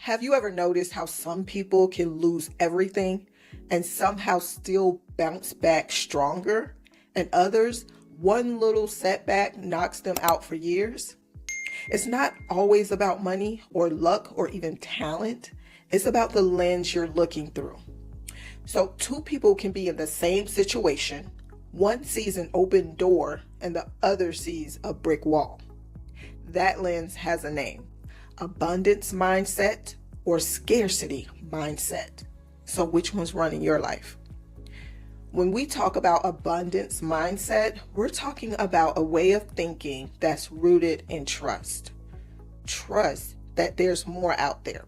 Have you ever noticed how some people can lose everything and somehow still bounce back stronger, and others, one little setback knocks them out for years? It's not always about money or luck or even talent. It's about the lens you're looking through. So two people can be in the same situation. One sees an open door and the other sees a brick wall. That lens has a name: abundance mindset or scarcity mindset. So which one's running your life? When we talk about abundance mindset, we're talking about a way of thinking that's rooted in trust. Trust that there's more out there,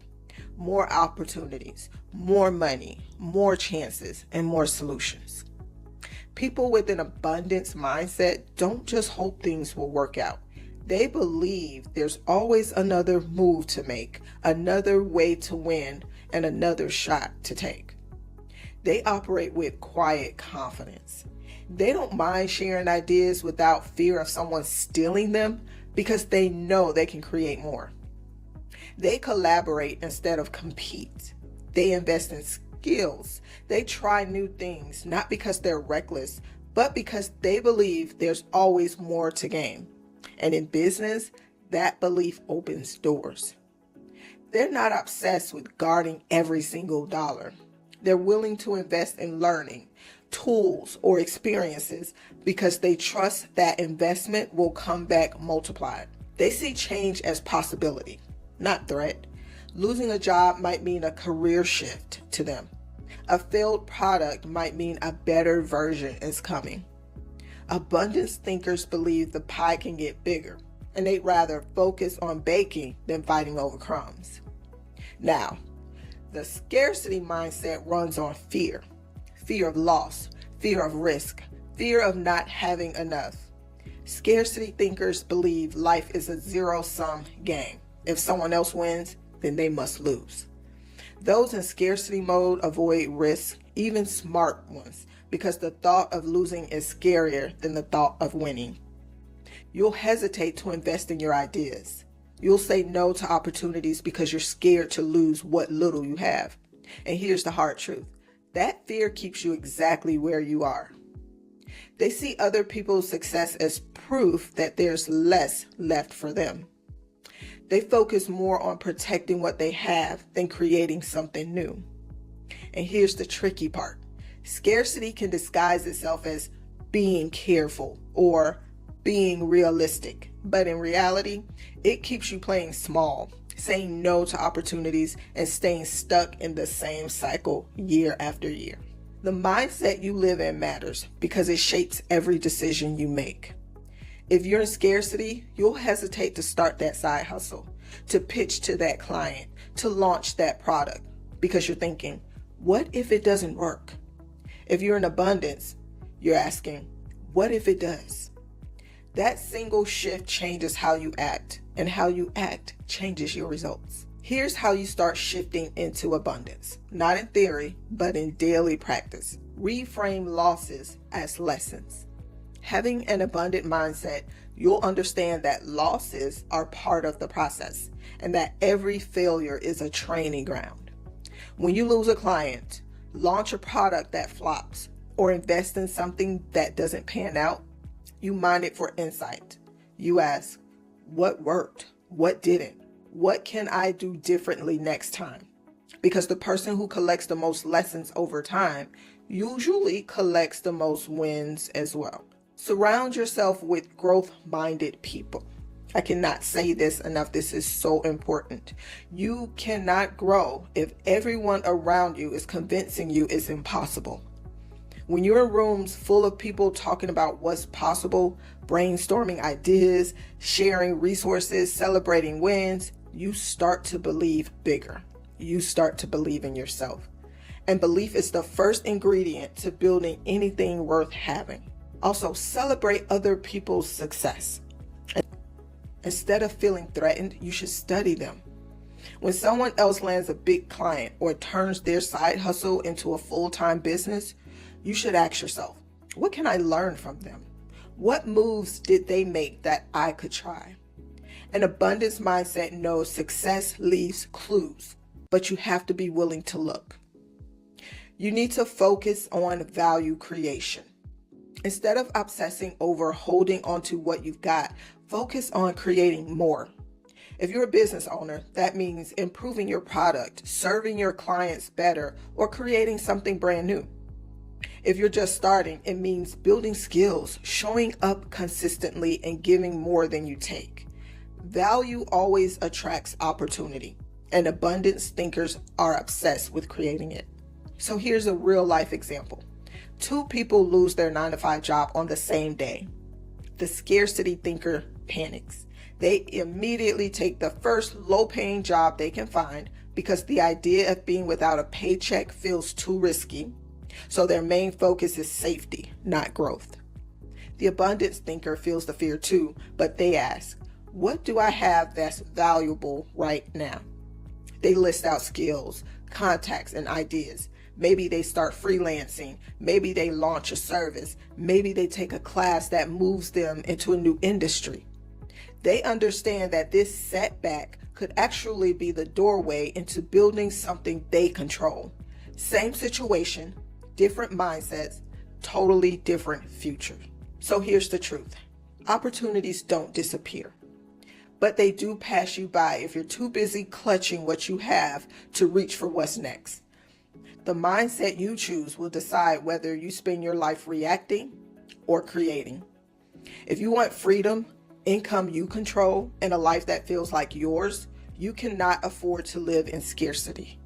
more opportunities, more money, more chances, and more solutions. People with an abundance mindset don't just hope things will work out. They believe there's always another move to make, another way to win, and another shot to take. They operate with quiet confidence. They don't mind sharing ideas without fear of someone stealing them because they know they can create more. They collaborate instead of compete. They invest in skills. They try new things, not because they're reckless, but because they believe there's always more to gain. And in business, that belief opens doors. They're not obsessed with guarding every single dollar. They're willing to invest in learning, tools, or experiences because they trust that investment will come back multiplied. They see change as possibility, not threat. Losing a job might mean a career shift to them. A failed product might mean a better version is coming. Abundance thinkers believe the pie can get bigger, and they'd rather focus on baking than fighting over crumbs. Now, the scarcity mindset runs on fear. Fear of loss, fear of risk, fear of not having enough. Scarcity thinkers believe life is a zero-sum game. If someone else wins, then they must lose. Those in scarcity mode avoid risk, even smart ones, because the thought of losing is scarier than the thought of winning. You'll hesitate to invest in your ideas. You'll say no to opportunities because you're scared to lose what little you have. And here's the hard truth: that fear keeps you exactly where you are. They see other people's success as proof that there's less left for them. They focus more on protecting what they have than creating something new. And here's the tricky part: scarcity can disguise itself as being careful or being realistic, but in reality, it keeps you playing small, saying no to opportunities, and staying stuck in the same cycle year after year. The mindset you live in matters because it shapes every decision you make. If you're in scarcity, you'll hesitate to start that side hustle, to pitch to that client, to launch that product, because you're thinking, what if it doesn't work? If you're in abundance, you're asking, what if it does? That single shift changes how you act, and how you act changes your results. Here's how you start shifting into abundance, not in theory, but in daily practice. Reframe losses as lessons. Having an abundant mindset, you'll understand that losses are part of the process and that every failure is a training ground. When you lose a client, launch a product that flops, or invest in something that doesn't pan out, you mine it for insight. You ask, what worked? What didn't? What can I do differently next time? Because the person who collects the most lessons over time usually collects the most wins as well. Surround yourself with growth-minded people. I cannot say this enough. This is so important. You cannot grow if everyone around you is convincing you it's impossible. When you're in rooms full of people talking about what's possible, brainstorming ideas, sharing resources, celebrating wins, you start to believe bigger. You start to believe in yourself. And belief is the first ingredient to building anything worth having. Also, celebrate other people's success. Instead of feeling threatened, you should study them. When someone else lands a big client or turns their side hustle into a full-time business, you should ask yourself, what can I learn from them? What moves did they make that I could try? An abundance mindset knows success leaves clues. but you have to be willing to look. You need to focus on value creation. Instead of obsessing over holding on to what you've got, focus on creating more. If you're a business owner, that means improving your product, serving your clients better, or creating something brand new. If you're just starting, it means building skills, showing up consistently, and giving more than you take. Value always attracts opportunity, and abundance thinkers are obsessed with creating it. So here's a real life example. 2 people lose their 9-to-5 job on the same day. The scarcity thinker panics. They immediately take the first low-paying job they can find because the idea of being without a paycheck feels too risky. So their main focus is safety, not growth. The abundance thinker feels the fear too, but they ask, what do I have that's valuable right now? They list out skills, contacts, and ideas. Maybe they start freelancing. Maybe they launch a service. Maybe they take a class that moves them into a new industry. They understand that this setback could actually be the doorway into building something they control. Same situation, different mindsets, totally different future. So here's the truth. Opportunities don't disappear, but they do pass you by if you're too busy clutching what you have to reach for what's next. The mindset you choose will decide whether you spend your life reacting or creating. If you want freedom, income you control, and a life that feels like yours, you cannot afford to live in scarcity.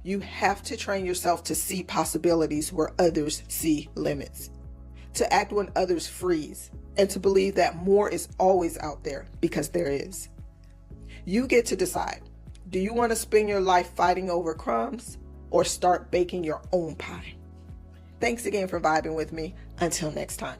You have to train yourself to see possibilities where others see limits, to act when others freeze, and to believe that more is always out there because there is. You get to decide. Do you want to spend your life fighting over crumbs or start baking your own pie? Thanks again for vibing with me. Until next time.